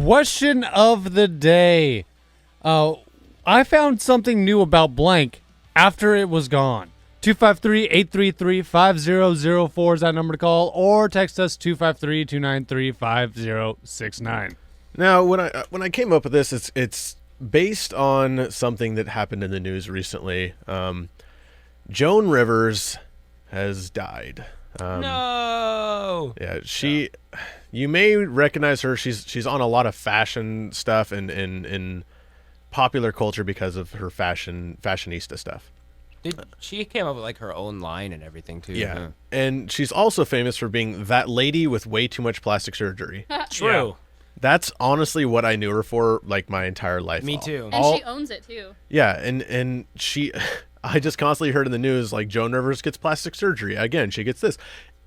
Question of the day. I found something new about blank after it was gone. 253-833-5004 is that number to call, or text us 253-293-5069. Now, when I came up with this, it's based on something that happened in the news recently. Joan Rivers has died. No. Yeah, you may recognize her. She's on a lot of fashion stuff and in popular culture because of her fashionista stuff. She came up with like her own line and everything too. Yeah. Huh? And she's also famous for being that lady with way too much plastic surgery. True. Yeah. That's honestly what I knew her for, like, my entire life. Me too. And she owns it too. Yeah, and she, I just constantly heard in the news, like, Joan Rivers gets plastic surgery. Again, she gets this.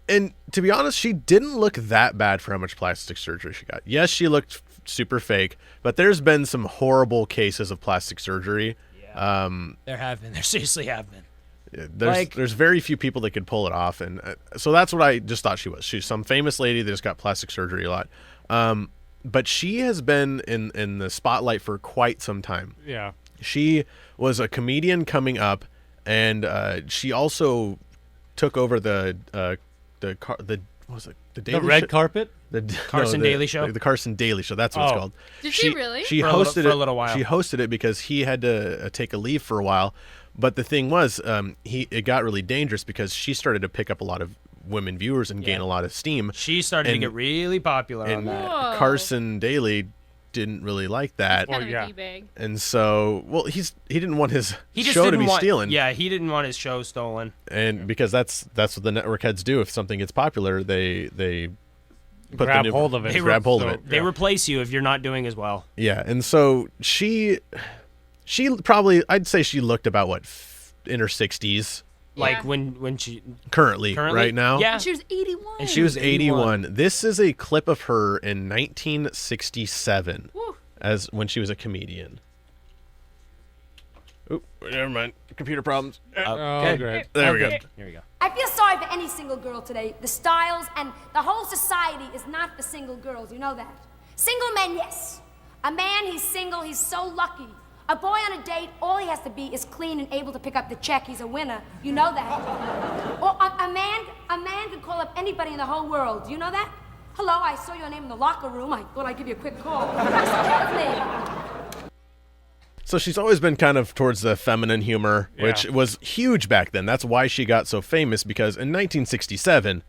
And to be honest, she didn't look that bad for how much plastic surgery she got. Yes, she looked super fake, but there's been some horrible cases of plastic surgery. Yeah. There have been. There seriously have been. There's very few people that could pull it off, and so that's what I just thought she was. She's some famous lady that just got plastic surgery a lot. But she has been in the spotlight for quite some time. Yeah. She was a comedian coming up, and she also took over the Daily red carpet? Carson Daily Show? The Carson Daily Show. That's what it's called. Did she really? She For hosted a little while. She hosted it because he had to take a leave for a while. But the thing was, it got really dangerous because she started to pick up a lot of women viewers and gain a lot of steam. She started to get really popular on And that. Whoa. Carson Daily didn't really like that. Kind of yeah. a D-bag. And so, well, he didn't want his He just show to didn't be want, stealing. Yeah, he didn't want his show stolen. And because that's what the network heads do. If something gets popular, they put Grab hold of it. They grab hold of it. They replace you if you're not doing as well. Yeah, and so she probably, I'd say she looked about in her 60s Like Yeah. when she currently right now. Yeah. And she was 81. And She was 81. This is a clip of her in 1967 Woo. as when she was a comedian. Oop, never mind. Computer problems. Oh, great. There we go. Here we go. I feel sorry for any single girl today. The styles and the whole society is not for single girls. You know that. Single men, yes. A man, he's single, he's so lucky. A boy on a date, all he has to be is clean and able to pick up the check. He's a winner. You know that. Or a man can call up anybody in the whole world. Do you know that? Hello, I saw your name in the locker room. I thought I'd give you a quick call. What's the name? So she's always been kind of towards the feminine humor, which was huge back then. That's why she got so famous, because in 1967,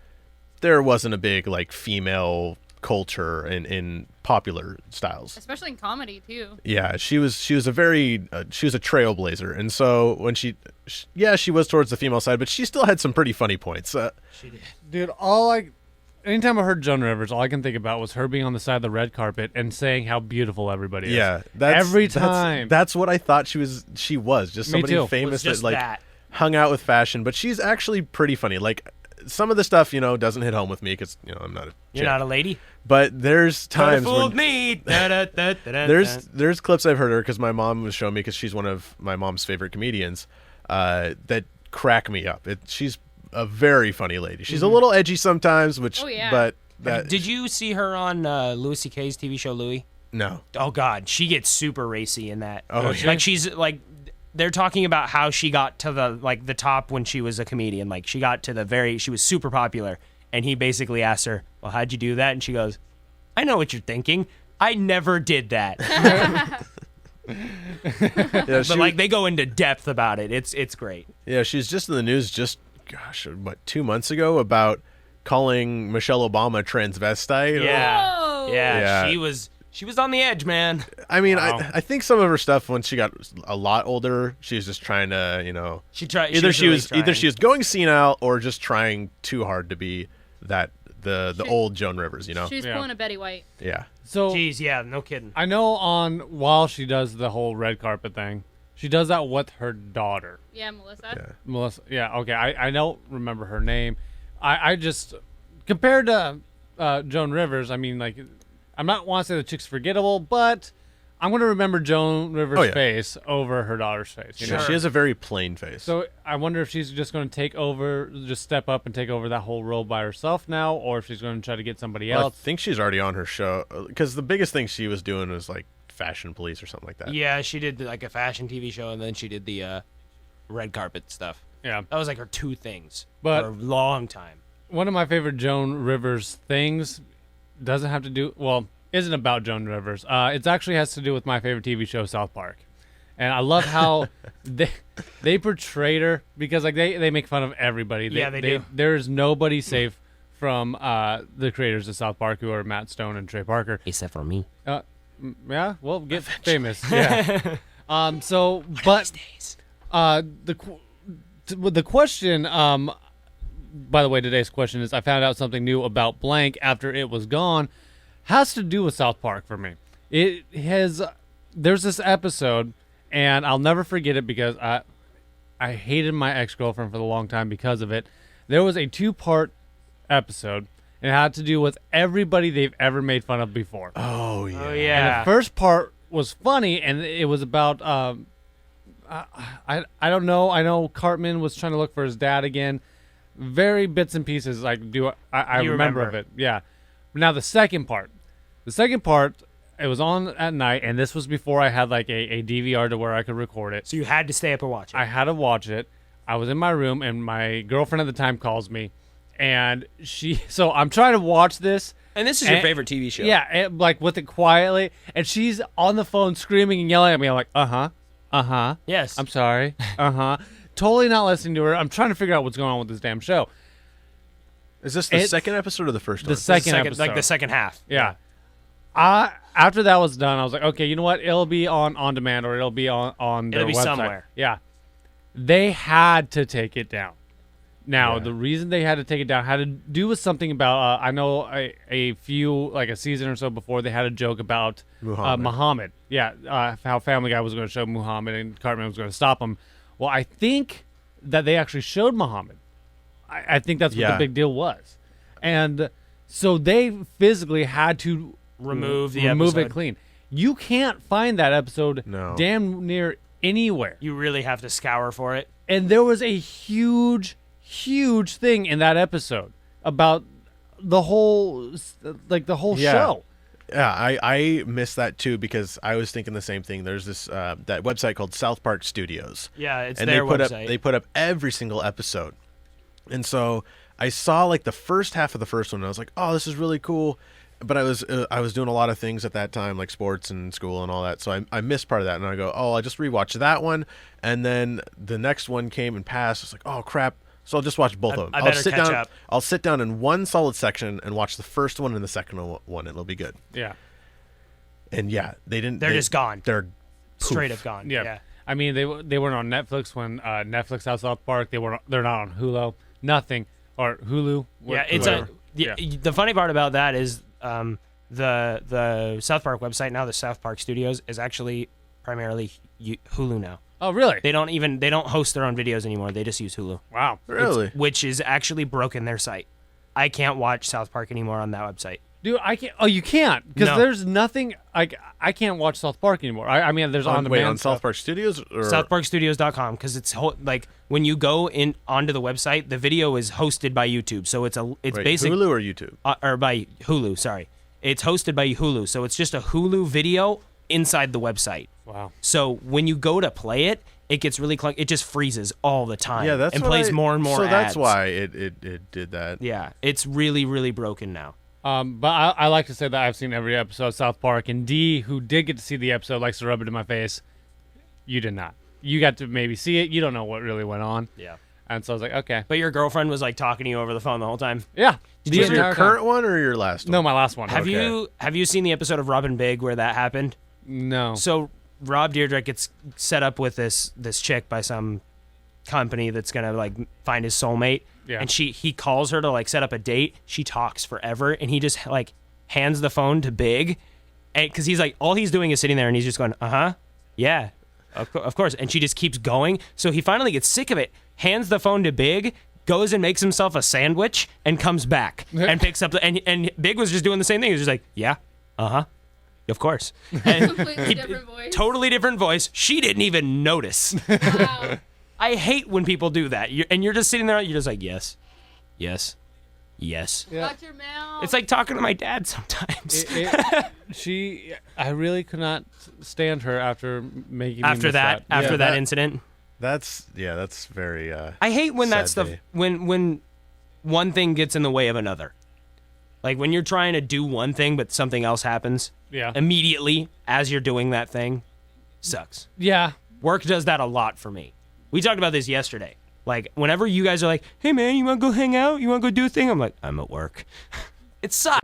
there wasn't a big, like, female culture in popular styles. Especially in comedy, too. Yeah, she was a trailblazer. And so when she was towards the female side, but she still had some pretty funny points. She did. Dude, anytime I heard Joan Rivers, all I can think about was her being on the side of the red carpet and saying how beautiful everybody is. Yeah, every time. That's what I thought she was. She was just Me somebody too. famous Was just that, like, that. hung out with fashion. But she's actually pretty funny. Like, some of the stuff, doesn't hit home with me because I'm not a You're chick. not a lady? But there's times fooled when me. Da-da-da-da-da-da. there's clips I've heard her, because my mom was showing me, because she's one of my mom's favorite comedians, that crack me up. She's a very funny lady. She's a little edgy sometimes, which but that Did you see her on Louis C.K.'s TV show Louis? no. Oh God, she gets super racy in that. Oh, yeah. Like she's like, they're talking about how she got to the top when she was a comedian. Like she got to she was super popular, and he basically asked her, "Well, how'd you do that?" And she goes, "I know what you're thinking. I never did that." Yeah, But like they go into depth about it. It's great. yeah, she's just in the news 2 months ago about calling Michelle Obama transvestite. Yeah. Whoa. Yeah, Yeah. she was on the edge, man. I mean, Wow. I think some of her stuff, when she got a lot older, she was just trying to, She tried. either she was trying. going senile or just trying too hard to be the old Joan Rivers, She was Yeah. pulling a Betty White. Yeah. So Jeez, yeah, no kidding. I know while she does the whole red carpet thing, she does that with her daughter. Yeah, Melissa. Melissa. Yeah, okay. I don't remember her name. I just, compared to Joan Rivers, I mean, like, I'm not want to say the chick's forgettable, but I'm going to remember Joan Rivers' Oh, yeah. face over her daughter's face. You know? She has a very plain face. So I wonder if she's just going to take over, just step up and take over that whole role by herself now, or if she's going to try to get somebody Well, I else. think she's already on her show because the biggest thing she was doing was like Fashion Police or something like that. Yeah, she did like a fashion TV show, and then she did the red carpet stuff. Yeah. That was like her two things But- for a long time. One of my favorite Joan Rivers things doesn't have to do, well, isn't about Joan Rivers. It actually has to do with my favorite TV show, South Park. And I love how they portrayed her because like they make fun of everybody. Yeah, they do. There is nobody safe from the creators of South Park, who are Matt Stone and Trey Parker. Except for me. Yeah, well, get famous. Yeah. So, but the question, by the way, today's question is: I found out something new about blank after it was gone. Has to do with South Park for me. It has. There's this episode, and I'll never forget it because I hated my ex-girlfriend for a long time because of it. There was a 2-part episode. And it had to do with everybody they've ever made fun of before. Oh yeah. Oh And yeah. the first part was funny, and it was about I don't know. I know Cartman was trying to look for his dad again. Very bits and pieces. I You remember of remember. it. Yeah. Now the second part, it was on at night, and this was before I had like a DVR to where I could record it. So you had to stay up and watch it. I had to watch it. I was in my room, and my girlfriend at the time calls me, and so I'm trying to watch this. and this is your and- favorite TV show. Yeah, and, like with it quietly, and she's on the phone screaming and yelling at me. I'm like, uh-huh. Yes. I'm sorry. Totally not listening to her. I'm trying to figure out what's going on with this damn show. Is this the It's- second episode or the first The one? second episode. like the second half. Yeah. After that was done, I was like, okay, you know what? It'll be on demand, or it'll be on their It'll be website. somewhere. Yeah. They had to take it down. Now, Yeah. the reason they had to take it down had to do with something about, I know a few, like a season or so before, they had a joke about Muhammad. Yeah, how Family Guy was going to show Muhammad and Cartman was going to stop him. Well, I think that they actually showed Muhammad. I think that's what the Yeah. big deal was. And so they physically had to Remove the remove it episode. clean. You can't find that episode No. damn near anywhere. You really have to scour for it. And there was a huge thing in that episode about the whole Yeah. show. Yeah, I missed that too because I was thinking the same thing. There's this that website called South Park Studios. Yeah, it's and their they website. put up every single episode. And so I saw like the first half of the first one and I was like, "Oh, this is really cool." But I was doing a lot of things at that time, like sports and school and all that. So I missed part of that, and I go, "Oh, I just rewatched that one." And then the next one came and passed. It's like, "Oh crap!" So I'll just watch both of them. I better sit catch down. up. I'll sit down in one solid section and watch the first one and the second one. It'll be good. Yeah. And yeah, they didn't. They're just gone. They're Straight poof. up gone. Yeah. Yeah. I mean, they weren't on Netflix when Netflix had South Park. They're not on Hulu. Nothing. Or Hulu. Yeah, it's whatever. the funny part about that is the South Park website now, the South Park Studios, is actually primarily Hulu now. Oh, really? They don't host their own videos anymore. They just use Hulu. Wow. Really? Which is actually broken their site. I can't watch South Park anymore on that website. Dude, I can't. Oh, you can't because No. there's nothing. I can't watch South Park anymore. I mean, there's on demand on stuff. South Park Studios or SouthParkStudios.com, because it's like when you go in onto the website, the video is hosted by YouTube, so it's Wait, basic Hulu or YouTube? or by Hulu. Sorry, it's hosted by Hulu, so it's just a Hulu video inside the website. Wow. So when you go to play it, it gets really clunky. It just freezes all the time. Yeah, that's and what plays more and more. So that's ads. why it did that. Yeah, it's really really broken now. But I like to say that I've seen every episode of South Park, and D, who did get to see the episode, likes to rub it in my face. You did not. You got to maybe see it. You don't know what really went on. Yeah. And so I was like, okay. But your girlfriend was like talking to you over the phone the whole time. Yeah. Did The you Was it entire your time. current one or your last one? No, my last one. Have you seen the episode of Robin Big where that happened? No. So Rob Dyrdek gets set up with this chick by some company that's gonna like find his soulmate. Yeah. And he calls her to like set up a date. She talks forever, and he just like hands the phone to Big, and because he's like all he's doing is sitting there, and he's just going, yeah, of course. And she just keeps going. So he finally gets sick of it, hands the phone to Big, goes and makes himself a sandwich, and comes back and picks up and Big was just doing the same thing. He was just like, yeah, Of course. And Completely different voice. Totally different voice. She didn't even notice. Wow. I hate when people do that. You're just sitting there, you're just like, yes, yes, yes. Watch your mouth. It's like talking to my dad sometimes. I really could not stand her after making me after miss that that- incident. That's very. I hate when that sad stuff, day. when one thing gets in the way of another. Like when you're trying to do one thing, but something else happens Yeah. immediately as you're doing that thing. Sucks. Yeah. Work does that a lot for me. We talked about this yesterday. Like, whenever you guys are like, hey, man, you want to go hang out? You want to go do a thing? I'm like, I'm at work. It sucks.